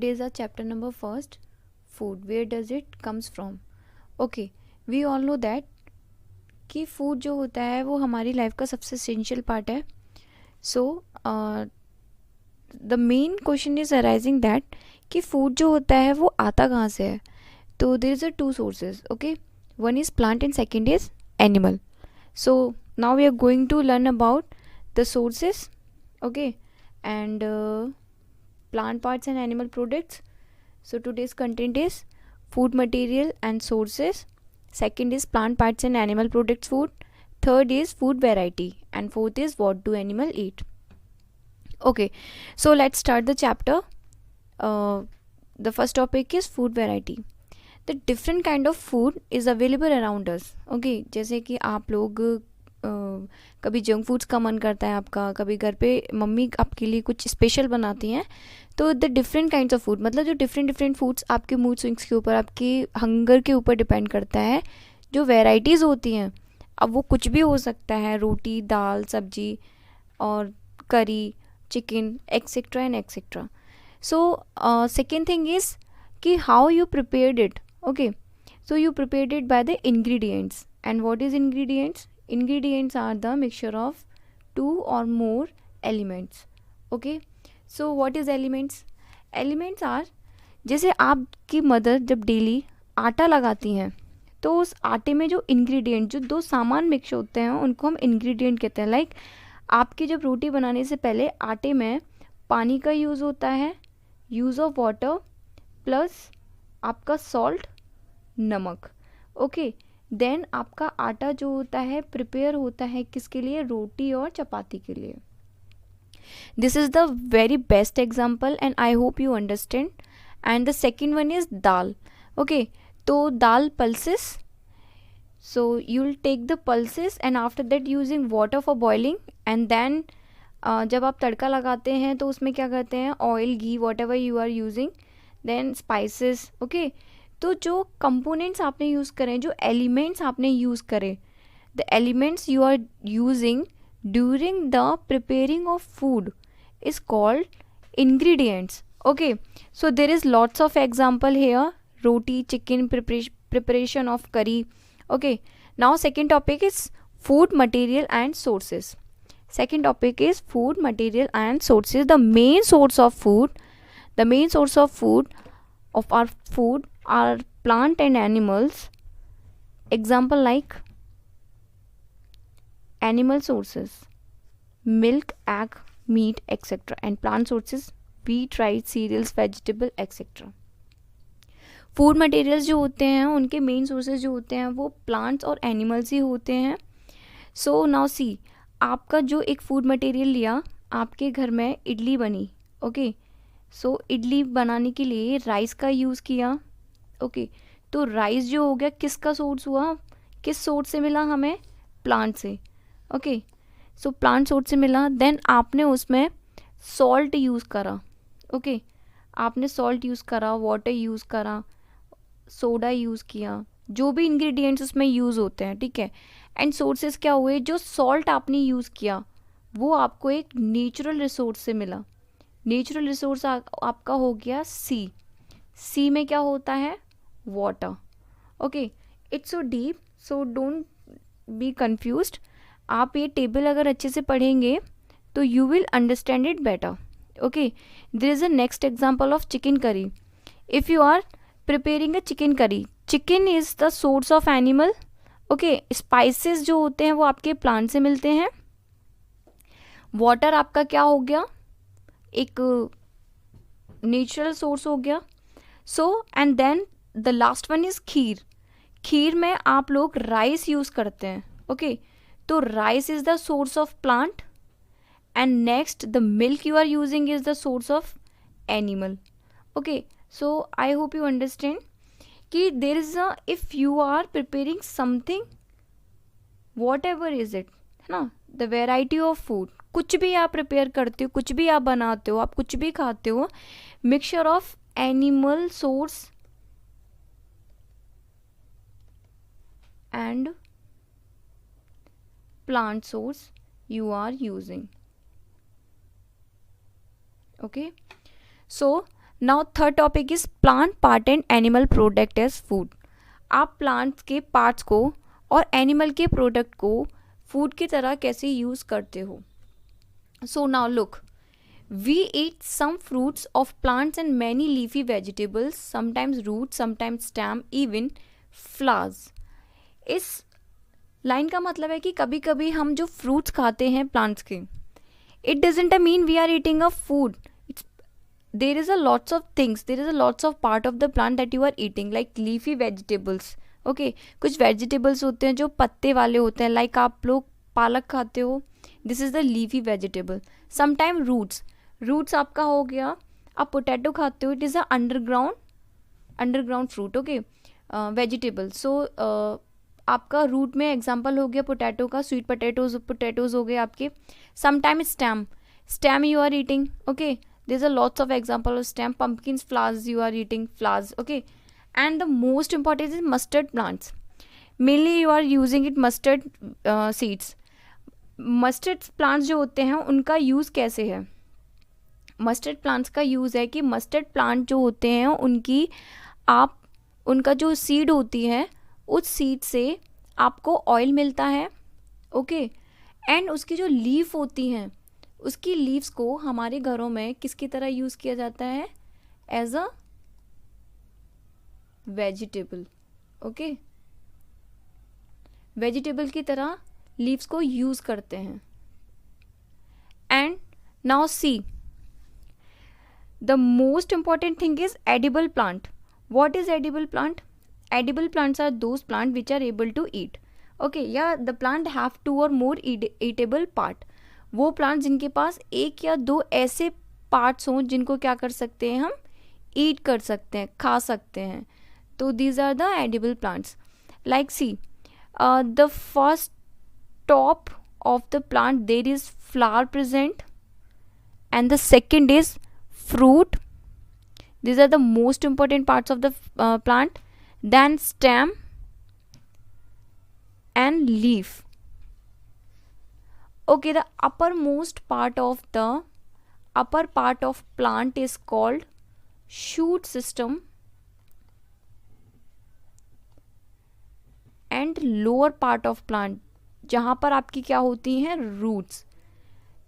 today is our chapter number first, food. Where does it comes from? Okay, we all know that कि food जो होता है वो हमारी लाइफ का सबसे एसेंशियल पार्ट है. So the main question is arising that कि फूड जो होता है वो आता कहाँ से है. तो there is a two sources. Okay, one is plant and second is animal. So now we are going to learn about the sources. Okay, and plant parts and animal products. So today's content is food material and sources. Second is plant parts and animal products food. Third is food variety, and fourth is what do animal eat. Okay, so let's start the chapter. The first topic is food variety. The different kind of food is available around us. Okay, जैसे कि आप लोग कभी junk foods का मन करता है आपका, कभी घर पे मम्मी आपके लिए कुछ स्पेशल बनाती हैं. तो the different kinds of food, मतलब जो डिफरेंट फूड्स आपके मूड स्विंग्स के ऊपर, आपकी हंगर के ऊपर डिपेंड करता है. जो वेराइटीज़ होती हैं, अब वो कुछ भी हो सकता है, रोटी, दाल, सब्जी और curry, chicken, etcetera and etcetera. So second thing is कि how you prepared it. Okay, so you prepared it by the ingredients. And what is ingredients? Ingredients are the mixture of two or more elements. Okay, so what is elements? Elements are, जैसे आपकी mother जब daily आटा लगाती हैं तो उस आटे में जो इंग्रेडिएंट, जो दो सामान मिक्स होते हैं उनको हम इंग्रेडिएंट कहते हैं. लाइक आपकी जब रोटी बनाने से पहले आटे में पानी का यूज़ होता है, यूज़ ऑफ वाटर प्लस आपका सॉल्ट, नमक. ओके, देन आपका आटा जो होता है प्रिपेयर होता है किसके लिए? रोटी और चपाती के लिए. This is the very best example and I hope you understand. And the second one is dal. Okay, तो dal pulses. So you will take the pulses and after that using water for boiling. And then जब आप तड़का लगाते हैं तो उसमें क्या करते हैं? Oil, ghee, whatever you are using, then spices. Okay, तो जो कंपोनेंट्स आपने यूज़ करें, जो एलिमेंट्स आपने यूज़ करें, the elements you are using during the preparing of food is called ingredients. Okay, so there is lots of example here. Roti, chicken, preparation of curry. Okay, now second topic is food material and sources. Second topic is food material and sources. The main source of food of our food are plant and animals. Example like animal sources, milk, egg, meat, etc. And plant sources, wheat, rice, cereals, vegetable, etc. Food materials जो होते हैं उनके main sources जो होते हैं वो plants और animals ही होते हैं. सो नाउ सी, आपका जो एक फूड मटेरियल लिया, आपके घर में इडली बनी. ओके, सो इडली बनाने के लिए राइस का यूज़ किया. ओके, तो राइस जो हो गया किसका सोर्स हुआ? किस सोर्स से मिला हमें? प्लांट से. ओके, सो प्लांट सोर्स से मिला. देन आपने उसमें सॉल्ट यूज़ करा. ओके, आपने सॉल्ट यूज़ करा, वाटर यूज़ करा, सोडा यूज़ किया, जो भी इंग्रेडिएंट्स उसमें यूज़ होते हैं. ठीक है, एंड सोर्सेज क्या हुए? जो सॉल्ट आपने यूज़ किया वो आपको एक नेचुरल रिसोर्स से मिला. नेचुरल रिसोर्स आपका हो गया सी. सी में क्या होता है? Water. Okay, it's so deep, so don't be confused. आप ये टेबल अगर अच्छे से पढ़ेंगे तो you will understand it better. Okay, there is a next example of chicken curry. If you are preparing a chicken curry, chicken is the source of animal. Okay, spices जो होते हैं वो आपके प्लांट से मिलते हैं. वाटर आपका क्या हो गया? एक नेचुरल सोर्स हो गया. So and then the last one is kheer. Kheer में आप लोग राइस यूज़ करते हैं. ओके, तो rice is the source of plant. And next the milk you are using is the source of animal. Okay, so I hope you understand कि there is a, if you are preparing something, whatever is it, है ना, the variety of food, कुछ भी आप prepare करते हो, कुछ भी आप बनाते हो, आप कुछ भी खाते हो, mixture of animal source and plant source you are using. Okay, so now third topic is plant part and animal product as food. आप प्लांट्स के पार्ट्स को और एनिमल के प्रोडक्ट को फूड की तरह कैसे यूज़ करते हो। So now look, we eat some fruits of plants and many leafy vegetables, sometimes roots, sometimes stem, even flowers। इस लाइन का मतलब है कि कभी कभी हम जो फ्रूट्स खाते हैं प्लांट्स के, it doesn't mean we are eating a food. There is a lots of things, there is a lots of part of the plant that you are eating, like leafy vegetables. Okay, कुछ vegetables होते हैं जो पत्ते वाले होते हैं, like आप लोग पालक खाते हो, this is the leafy vegetable. Sometime roots, roots आपका हो गया, आप पोटैटो खाते हो, it is a underground fruit. Okay, vegetable. So आपका रूट में एग्जांपल हो गया पोटैटो का, स्वीट पोटैटोज हो गए आपके। Sometime stem you are eating. Okay, there is a lots of example of stem. Pumpkins, flowers you are eating, flowers. Okay, and the most important is mustard plants, mainly you are using it mustard seeds. Mustard plants जो होते हैं उनका use कैसे है। Mustard plants का use है कि mustard plant जो होते हैं उनका जो सीड होती है, उस सीड से आपको ऑयल मिलता है। ओके, एंड उसकी जो लीफ होती हैं, उसकी लीव्स को हमारे घरों में किसकी तरह यूज़ किया जाता है, as a vegetable. Okay, vegetable की तरह लीव्स को यूज़ करते हैं। And now see, the most important thing is edible plant. What is edible plant? Edible plants are those plants which are able to eat. Okay, yeah, the plant have two or more eatable part. वो plant जिनके पास एक या दो ऐसे parts हों जिनको क्या कर सकते हैं, हम ईट कर सकते हैं, खा सकते हैं। तो these are the edible plants. Like see, the first top of the plant there is flower present, and the second is fruit. These are the most important parts of the plant. Then stem and leaf. Okay, the uppermost part of plant is called shoot system, and lower part of plant जहाँ पर आपकी क्या होती हैं, roots,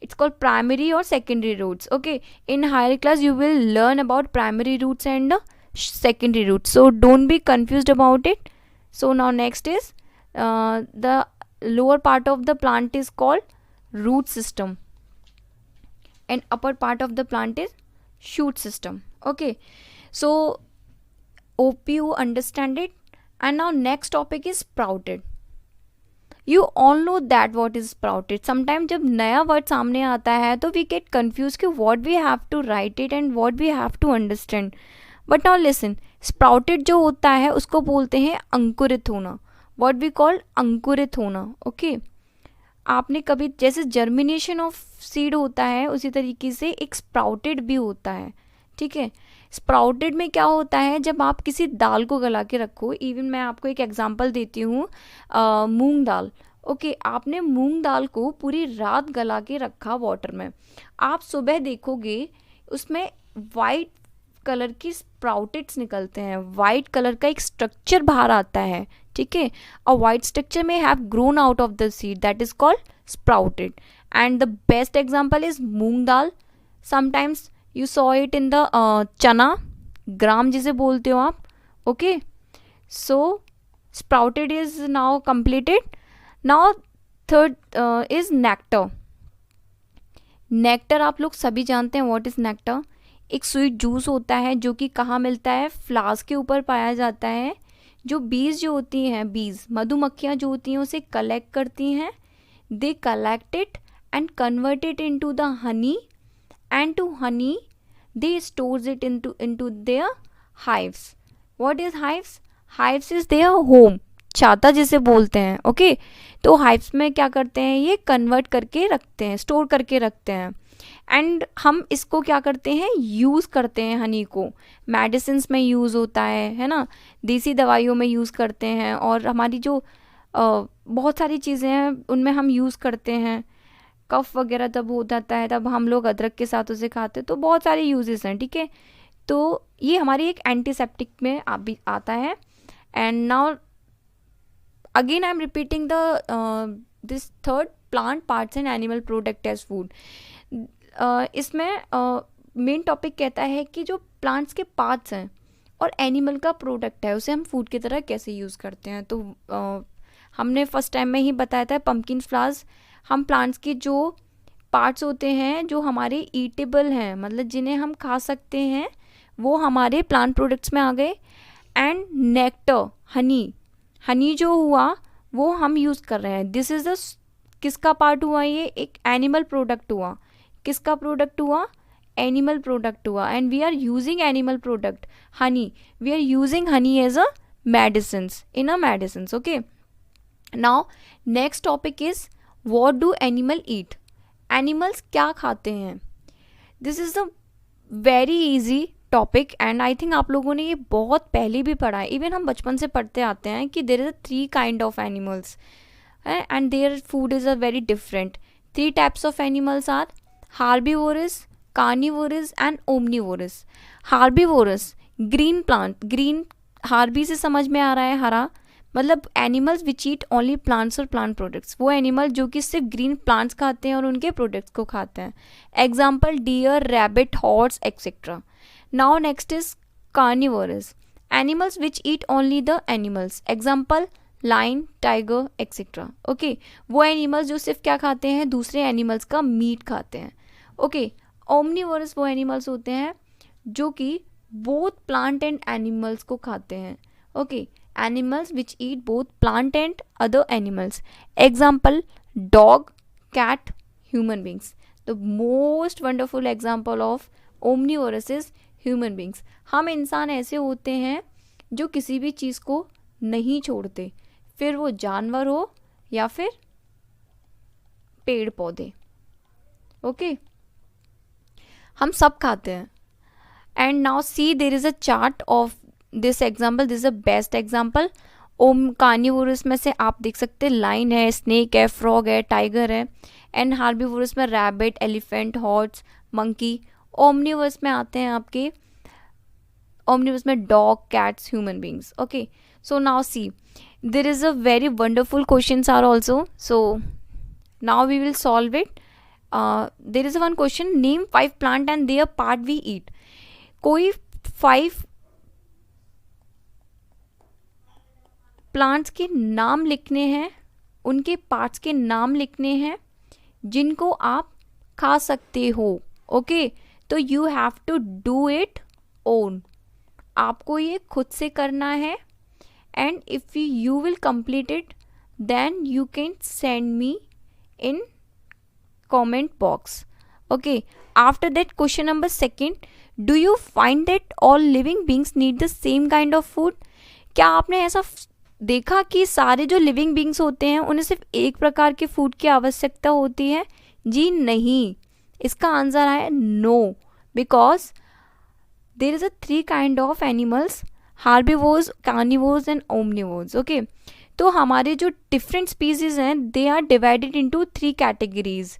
it's called primary or secondary roots. Okay, in higher class you will learn about primary roots and secondary roots, so don't be confused about it. So now next is the lower part of the plant is called root system, and upper part of the plant is shoot system. Okay, so hope you understand it. And now next topic is sprouted. You all know that what is sprouted. Sometimes जब नया word सामने आता है तो we get confused कि what we have to write it and what we have to understand. But now listen, sprouted जो होता है उसको बोलते हैं अंकुरित होना, what we call अंकुरित होना. Okay, आपने कभी जैसे जर्मिनेशन ऑफ सीड होता है उसी तरीके से एक स्प्राउटेड भी होता है. ठीक है, स्प्राउटेड में क्या होता है, जब आप किसी दाल को गला के रखो, इवन मैं आपको एक एग्जांपल देती हूँ, मूंग दाल. ओके, आपने मूंग दाल को पूरी रात गला के रखा वाटर में, आप सुबह देखोगे उसमें वाइट कलर की स्प्राउटेड्स निकलते हैं, वाइट कलर का एक स्ट्रक्चर बाहर आता है. ठीक है, अ वाइट स्ट्रक्चर में have grown out of the seed, that is called sprouted. And the best example is moong dal. Sometimes you saw it in the chana, gram जिसे बोलते हो आप. Okay, so sprouted is now completed. Now third is nectar. Nectar आप लोग सभी जानते हैं what is nectar. एक स्वीट जूस होता है जो कि कहाँ मिलता है, फ्लावर्स के ऊपर पाया जाता है. जो बीज जो होती हैं, बीज मधुमक्खियाँ जो होती हैं उसे कलेक्ट करती हैं. They collect it and convert it into the honey, and to honey they stores it into their hives. What is hives? Hives is their home, छाता जिसे बोलते हैं. ओके, तो hives में क्या करते हैं, ये कन्वर्ट करके रखते हैं, स्टोर करके रखते हैं. एंड हम इसको क्या करते हैं, यूज़ करते हैं. हनी को मेडिसिन्स में यूज़ होता है ना, देसी दवाइयों में यूज़ करते हैं, और हमारी जो बहुत सारी चीज़ें हैं उनमें हम यूज़ करते हैं. कफ वगैरह तब हो जाता है तब हम लोग अदरक के साथ उसे खाते हैं, तो बहुत सारे यूजेस हैं. ठीक है, तो ये हमारी एक एंटीसेप्टिक में भी आता है. And now again I am repeating the this third, plant parts and animal product as food. इसमें मेन टॉपिक कहता है कि जो प्लांट्स के पार्ट्स हैं और एनिमल का प्रोडक्ट है उसे हम फूड की तरह कैसे यूज़ करते हैं. तो हमने फर्स्ट टाइम में ही बताया था पम्पकिन फ्लावर्स, हम प्लांट्स की जो पार्ट्स होते हैं जो हमारे ईटेबल हैं, मतलब जिन्हें हम खा सकते हैं, वो हमारे प्लांट प्रोडक्ट्स में आ गए. एंड नेक्टर, हनी जो हुआ वो हम यूज़ कर रहे हैं. दिस इज़ द किसका पार्ट हुआ, ये एक एनिमल प्रोडक्ट हुआ. किसका प्रोडक्ट हुआ, एनिमल प्रोडक्ट हुआ. And we are using animal product honey, we are using honey as a medicines, in a medicines. Okay, now next topic is what do animal eat. Animals क्या खाते हैं. This is the very easy topic and I think आप लोगों ने ये बहुत पहले भी पढ़ा है. इवन हम बचपन से पढ़ते आते हैं कि there is 3 kind of animals and their food is a very different. 3 types of animals are herbivorous, carnivorous and omnivorous. Herbivorous, green plant, green herbi से समझ में आ रहा है हरा, मतलब animals which eat only plants और प्लांट प्रोडक्ट्स. वो एनिमल जो कि सिर्फ ग्रीन प्लांट्स खाते हैं और उनके प्रोडक्ट्स को खाते हैं. Example deer, rabbit, horse etcetera. Now next is carnivorous, animals which eat only the animals. Example lion, tiger etcetera. Okay, वो एनिमल्स जो सिर्फ क्या खाते हैं, दूसरे एनिमल्स का मीट खाते हैं. ओके, ओमनीवोरस वो एनिमल्स होते हैं जो कि बोथ प्लांट एंड एनिमल्स को खाते हैं. Okay, animals which eat both plant and other animals. Example dog, cat, human beings. The most wonderful example of omnivorous is human beings. हम इंसान ऐसे होते हैं जो किसी भी चीज़ को नहीं छोड़ते, फिर वो जानवर हो या फिर पेड़ पौधे. ओके, हम सब खाते हैं. And now C there is a chart of this example. This is a best example. Carnivorous में से आप देख सकते हैं लाइन है, स्नेक है, फ्रॉग है, टाइगर है. एंड हार्बीवोरस में rabbit, elephant, horse, monkey. Omnivorous में आते हैं आपके, ओमनीवोरस में dog, cats, human beings. Okay, so now see, there is a very wonderful questions are also, so now we will solve it. There is one question, name 5 plant and their part we eat. कोई 5 plants के नाम लिखने हैं, उनके parts के नाम लिखने हैं जिनको आप खा सकते हो. ओके, तो you have to do it own, आपको ये खुद से करना है. And if you will complete it, then you can send me in comment box. Okay, after that question number 2, do you find that all living beings need the same kind of food? क्या आपने ऐसा देखा कि सारे जो living beings होते हैं उन्हें सिर्फ एक प्रकार के फूड की आवश्यकता होती है? जी नहीं, इसका आंसर है no, because there is a 3 kind of animals, herbivores, carnivores and omnivores. Okay, तो हमारे जो डिफरेंट स्पीसीज हैं they are divided into 3 categories,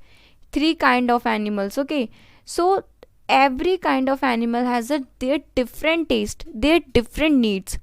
3 kind of animals. Okay, so every kind of animal has a their different taste, their different needs.